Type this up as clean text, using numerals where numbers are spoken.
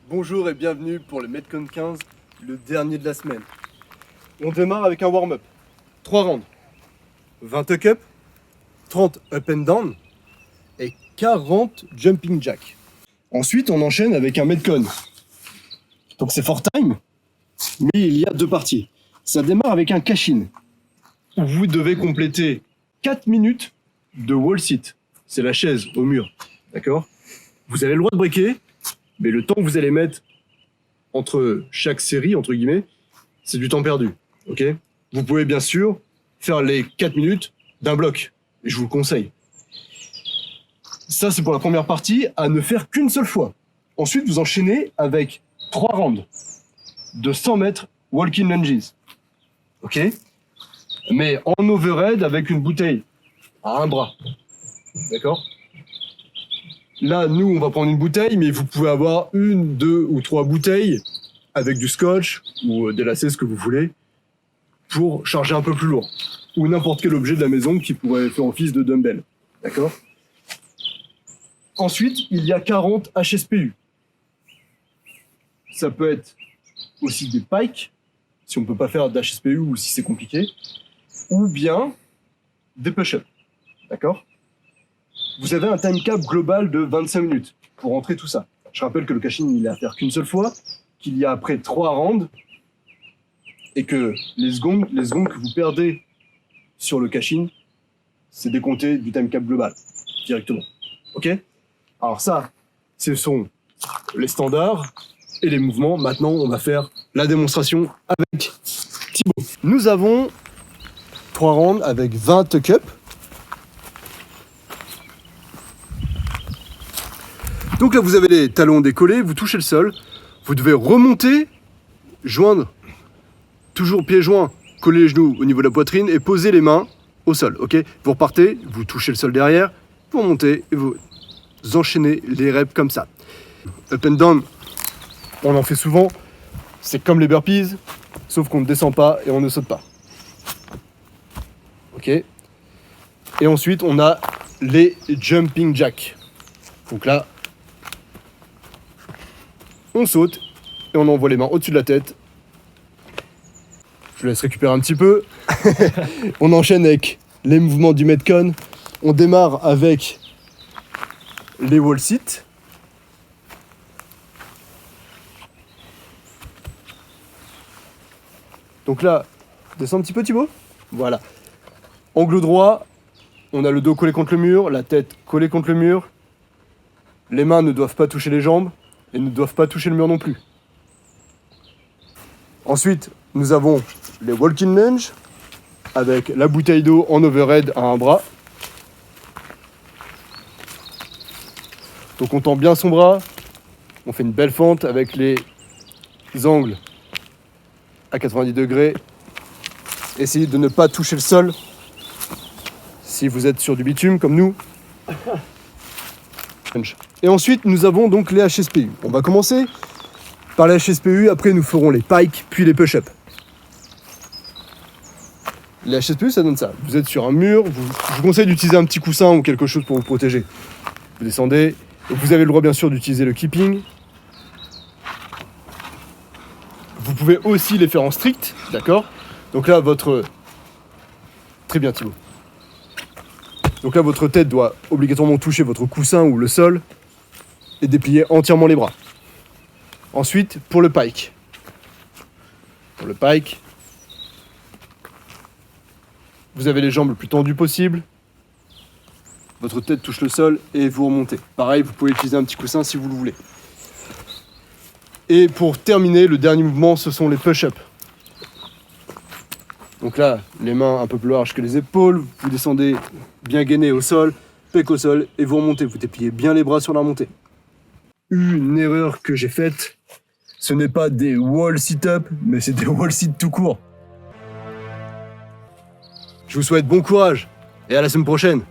Bonjour et bienvenue pour le Metcon 15, le dernier de la semaine. On démarre avec un warm-up. 3 rounds. 20 tuck-up, 30 up and down et 40 jumping jack. Ensuite, on enchaîne avec un Metcon. Donc c'est for time, mais il y a 2 parties. Ça démarre avec un cash-in. Vous devez compléter 4 minutes de wall sit. C'est la chaise au mur. D'accord ? Vous avez le droit de breaker, mais le temps que vous allez mettre entre chaque série, entre guillemets, c'est du temps perdu. Ok ? Vous pouvez bien sûr faire les 4 minutes d'un bloc. Et je vous le conseille. Ça, c'est pour la première partie, à ne faire qu'une seule fois. Ensuite, vous enchaînez avec 3 rounds de 100 mètres walking lunges. Ok ? Mais en overhead avec une bouteille à un bras. D'accord ? Là, nous, on va prendre une bouteille, mais vous pouvez avoir 1, 2 ou 3 bouteilles avec du scotch ou des lacets, ce que vous voulez, pour charger un peu plus lourd. Ou n'importe quel objet de la maison qui pourrait faire office de dumbbell. D'accord ? Ensuite, il y a 40 HSPU. Ça peut être aussi des pikes, si on ne peut pas faire d'HSPU ou si c'est compliqué, ou bien des push-ups. D'accord ? Vous avez un time cap global de 25 minutes pour rentrer tout ça. Je rappelle que le cash-in, il est à faire qu'une seule fois, qu'il y a après 3 rounds, et que les secondes que vous perdez sur le cash-in, c'est décompté du time cap global, directement. Ok ? Alors ça, ce sont les standards et les mouvements. Maintenant, on va faire la démonstration avec Thibaut. Nous avons 3 rounds avec 20 tuck-up. Donc là, vous avez les talons décollés, vous touchez le sol, vous devez remonter, joindre, toujours pieds joints, coller les genoux au niveau de la poitrine et poser les mains au sol, ok ? Vous repartez, vous touchez le sol derrière, vous remontez et vous enchaînez les reps comme ça. Up and down, on en fait souvent, c'est comme les burpees, sauf qu'on ne descend pas et on ne saute pas. Ok ? Et ensuite, on a les jumping jacks. Donc là, on saute et on envoie les mains au-dessus de la tête. Je laisse récupérer un petit peu. On enchaîne avec les mouvements du Metcon. On démarre avec les wall sit. Donc là, descends un petit peu Thibaut. Voilà. Angle droit, on a le dos collé contre le mur, la tête collée contre le mur. Les mains ne doivent pas toucher les jambes et ne doivent pas toucher le mur non plus. Ensuite, nous avons les walking lunge avec la bouteille d'eau en overhead à un bras. Donc on tend bien son bras, on fait une belle fente avec les angles à 90 degrés. Essayez de ne pas toucher le sol si vous êtes sur du bitume comme nous. Et ensuite, nous avons donc les HSPU. On va commencer par les HSPU, après nous ferons les pikes, puis les push-ups. Les HSPU, ça donne ça. Vous êtes sur un mur, je vous conseille d'utiliser un petit coussin ou quelque chose pour vous protéger. Vous descendez, vous avez le droit bien sûr d'utiliser le keeping. Vous pouvez aussi les faire en strict, d'accord ? Donc là, Très bien Thibaut. Donc là, votre tête doit obligatoirement toucher votre coussin ou le sol et déplier entièrement les bras. Ensuite, pour le pike. Pour le pike, vous avez les jambes le plus tendues possible. Votre tête touche le sol et vous remontez. Pareil, vous pouvez utiliser un petit coussin si vous le voulez. Et pour terminer, le dernier mouvement, ce sont les push-ups. Donc là, les mains un peu plus larges que les épaules, vous descendez bien gainé au sol, pec au sol, et vous remontez. Vous dépliez bien les bras sur la remontée. Une erreur que j'ai faite, ce n'est pas des wall sit-up, mais c'est des wall sit tout court. Je vous souhaite bon courage, et à la semaine prochaine.